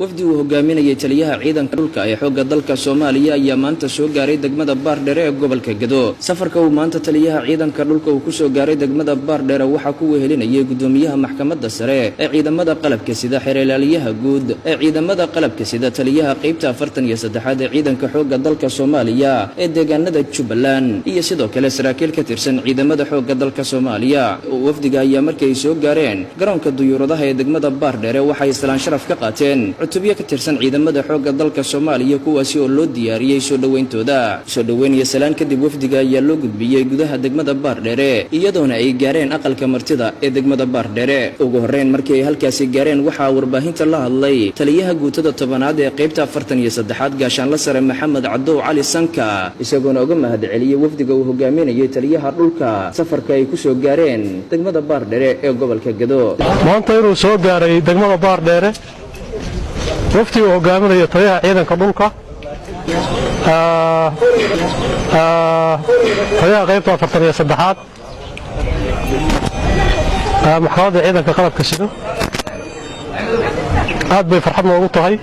wafdi uu hogaaminayay taliyaha ciidanka dhulka ee xoogga dalka Soomaaliya ayaa maanta soo gaaray degmada Baardheere ee gobolka Gedo. safarka uu maanta taliyaha ciidanka dhulka uu ku soo gaaray degmada Baardheere waxa ku wehelinayay gudoomiyaha maxkamadda sare ee ciidamada qalabka sida xeerlaaliyaha guud ee ciidamada qalabka sida taliyaha qaybta 43 ee ciidanka xoogga dalka Soomaaliya ee deegaanada Jubbaland iyo sidoo kale saraakiil ka tirsan ciidamada xoogga dalka Soomaaliya. wafdiga ayaa markay soo gaareen garoonka duyuuradaha ee degmada Baardheere waxay islaan sharaf ka qaateen cutubyo ka tirsan ciidamada xoogga dalka Soomaaliya kuwaasi oo loo diyaariyay soo dhaweyntooda. soo dhaweyn iyo salaan kadib wafdiga ayaa loo gudbiyay gudaha degmada Baardheere iyadoona ay gaareen aqalka martida ee degmada Baardheere. ugu horeyn markii ay halkaasi gaareen waxa warbaahinta la hadlay taliyaha guutada 10aad ee qaybta 43aad gaashaanle sare Maxamed Cadow Cali Sanka isagoona uga mahadceliyay wafdiga uu hogaaminayay taliyaha dhulka safarka ay ku soo gaareen degmada Baardheere ee gobolka Gedo. maanta inuu soo gaaray degmada Baardheere wafdiga uu hogaaminayay taliyaha ciidanka dhulka taliyaha qaybta 43aad maxkamadda ciidanka qalabka sida aad bay farxad noogu tahay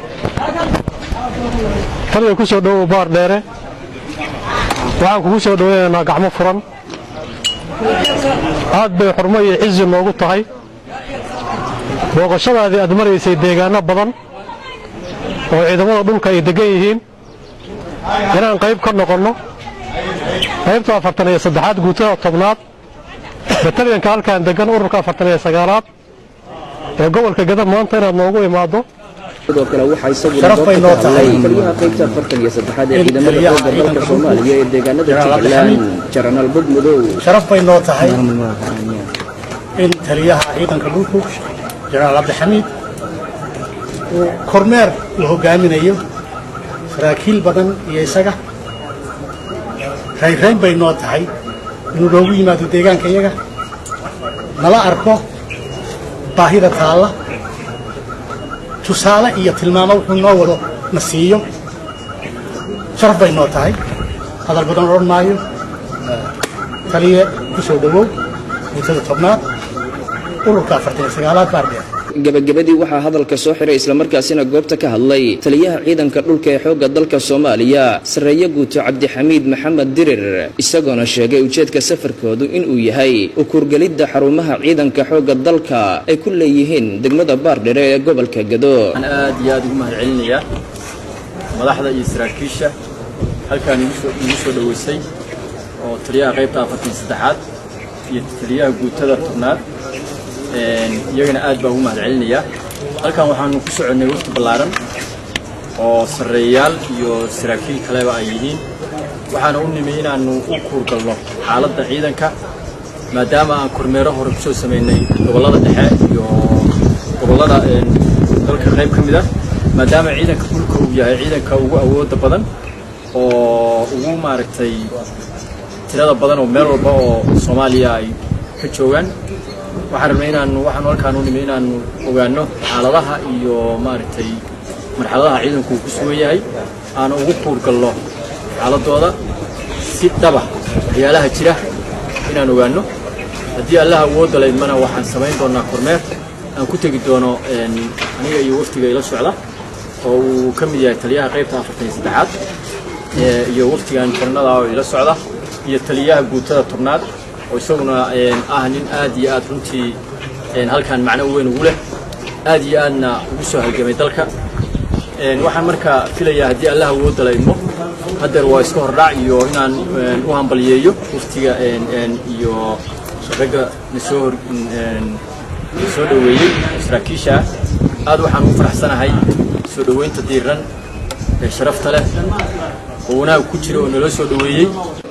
taliya ku soo dhawow Baardheere waxaan kugu soo dhaweynaynaa gacmo furan aad bay xurmo iyo cizi noogu tahay booqashadaadii aad maraysay deegaano badan oo ciidamada dhulka ay degan yihiin inaan qayb ka noqonno qaybta 43aad guutada 10aad batalyanka halkaan degan ururka 49aad ee gobolka Gedo maanta inaad noogu imaado sidoo kale waxa isagu sharafay noo tahay taliyaha qaybta 43aad ee ciidamada xoogga dalka Soomaaliya ee deegaanada Jubbaland General Budmudow sharafay noo tahay in taliyaha ciidanka dhulku General Abdixamiid uu kormeer u hogaaminayo saraakiil badan iyo isaga rayn bay noo tahay inuu noogu yimaado deegaanka iyaga nala arko baahida taala tusaale iyo tilmaamo wuxuu noo wado na siiyo sharaf bay noo tahay hadal badan oran maayo taliye ku soo dhawow guutada 10aad ururka 49aad Baardheere. gabagabadii waxaa hadalka soo xiray isla markaasina goobta ka hadlay taliyaha ciidanka dhulka ee xoogga dalka Soomaaliya sareeyo guuto Cabdixamiid Maxamed Dirir isagoona sheegay ujeedka safarkoodu inuu yahay u kurgalidda xarumaha ciidanka xoogga dalka ay ku leeyihiin degmada Baardheere ee gobolka Gedo. aad iyo aad ugu mahadcelinayaa madaxda iyo saraakiisha halkaan igu soo dhaweysay oo taliyaha qaybta 43aad iyo taliyaha guutada 10aad iyagana aad baa ugu mahadcelinayaa. halkaan waxaanu ku soconay waqti ballaaran oo sareeyaal iyo saraakiil kaleba ay yihiin waxaana u nimay inaanu u kuurgalno xaaladda ciidanka maadaama aan kormeero hore ku soo sameynay gobollada dhexe iyo gobollada dalka qayb ka mid ah maadaama ciidanka dhulka uu yahay ciidanka ugu awoodda badan oo ugu maaragtay tirada badan oo meel walba oo Soomaaliya ay ka joogaan waxaan rabnay inaanu halkaan u nimay inaanu ogaano xaaladaha iyo maaragtay marxaladaha ciidanku ku sugan yahay aan ugu kuurgalno xaaladooda si dhaba waxyaalaha jira inaan ogaano haddii Allah awoodda leedmana waxaan samayn doonaa kormeer aan ku tagi doono aniga iyo waftiga ila socda oo uu ka mid yahay taliyaha qaybta 43aad iyo waftigan kornada oo ila socda iyo taliyaha guutada 10aad oo isaguna nin aad iyo aad runtii halkaan macno weyn ugu leh aad iyo aadna ugu soo halgamay dalka. waxaan marka filayaa haddii Allah awoodda leedmo hadeer waa iska hordhac iyo inaan u hambaliyeeyo waftiga iyo ragga soo dhaweeyay saraakiisha aad waxaan u faraxsanahay soo dhaweynta diiran ee sharafta leh oo wanaag ku jira oo nala soo dhaweeyay.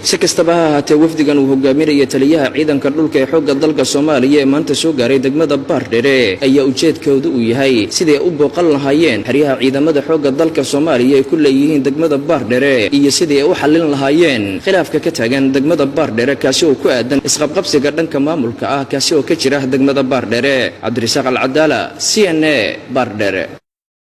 si kastaba ha ahaatee wafdigan uu hogaaminayay taliyaha ciidanka dhulka ee xoogga dalka Soomaaliya ee maanta soo gaaray degmada Baardheere ayaa ujeedkoodu u yahay sidii u booqan lahaayeen xeryaha ciidamada xoogga dalka Soomaaliya ay ku leeyihiin degmada Baardheere iyo sidii ay u xallin lahaayeen khilaafka ka taagan degmada Baardheere kaasi oo ku aadan isqabqabsiga dhanka maamulka ah kaasi oo ka jira degmada Baardheere. Cabdirasaaq Al Cadaala, CNA, Baardheere.